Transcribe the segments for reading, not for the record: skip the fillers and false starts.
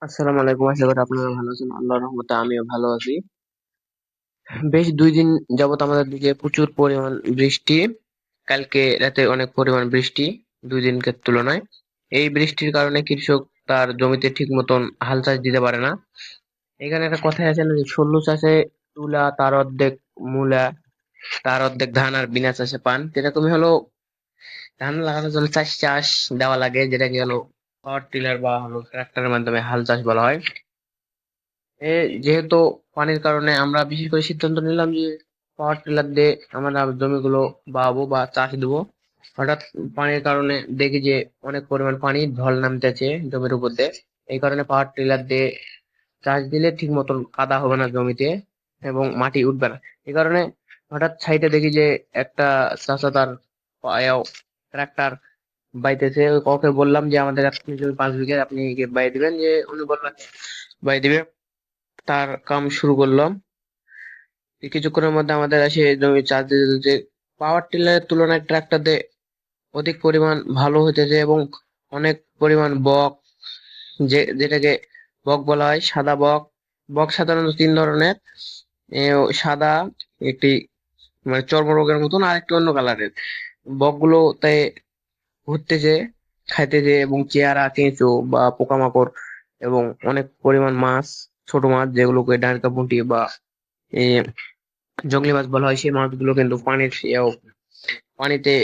আসসালামু আলাইকুম। আশা করি আপনারা ভালো আছেন। আল্লাহর রহমতে আমিও ভালো আছি। বেশ 2 দিন যাবত আমাদের দিকে প্রচুর পরিমাণ বৃষ্টি। কালকে রাতে অনেক পরিমাণ বৃষ্টি 2 দিনকার তুলনায়। এই বৃষ্টির কারণে কৃষক তার জমিতে ঠিক মতন হাল চাষ দিতে পারে না। এখানে একটা কথাই আছে না যে সল্লু চাষে তুলা তার অর্ধেক মূলা, তার অর্ধেক ধান, আর বিনা চাষে পান। এরকমই হলো, ধান লাগানোর জন্য চাষ চাষ দেওয়া লাগে, যেটাকে হলো পাওয়ার টিলার বা হলো ট্রাক্টরের মাধ্যমে হাল চাষ বলা হয়। যেহেতু পানির কারণে আমরা বিশেষ করে সিদ্ধান্ত নিলাম যে পাওয়ার টিলার দিয়ে আমরা জমিগুলো বাবো বা চাষ দেবো। হঠাৎ পানির কারণে দেখি যে অনেক পরিমাণ পানি ঢল নামতেছে জমির উপর দিয়ে। এই কারণে পাওয়ার টিলার দিয়ে চাষ দিলে ঠিক মতন কাদা হবে না জমিতে এবং মাটি উঠবে না। এই কারণে হঠাৎ সাইডে দেখি যে একটা চাচা তার ট্রাক্টর বাইতেছে। ওকে বললাম যে আমাদের আপনি জমি 5 বিঘা, আপনি কি বাই দিবেন? যে উনি বললেন বাই দিবে। তার কাম শুরু করলাম। কিছুক্ষণের মধ্যে আমাদের এসে জমি চাষ দিতে দিতে পাওয়ার টিলারের তুলনায় ট্রাক্টরে অধিক পরিমাণ ভালো হইতেছে এবং অনেক পরিমাণ বক, যেটাকে বক বলা হয়, সাদা বক। বক সাধারণত 3 ধরনের। সাদা একটি, মানে চর্মরোগের মতন, আর একটি অন্য কালারের। বকগুলো তাই ঘুরতেছে, খাইতেছে, এবং চেয়ারা কেঁচো বা পোকামাকড় এবং অনেক পরিমাণ মাছ, ছোট মাছ যেগুলোকে ডাঁড়কা পুঁটি বা এ, জংলি মাছ বলা হয়, সেই মাছগুলো কিন্তু পানিতে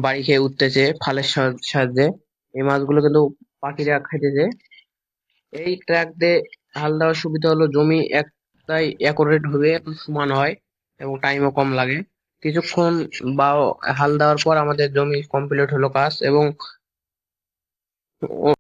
বাড়ি খেয়ে উঠতেছে ফালের সাহায্যে। এই মাছগুলো কিন্তু পাখিরা খাইতেছে। এই ট্রাক দিয়ে হাল দেওয়ার সুবিধা হলো জমি একটাই অ্যাকুরেট হবে, একটু সমান হয় এবং টাইমও কম লাগে। কিছুক্ষণ বা হাল দেওয়ার পর আমাদের জমি কমপ্লিট হলো কাজ। এবং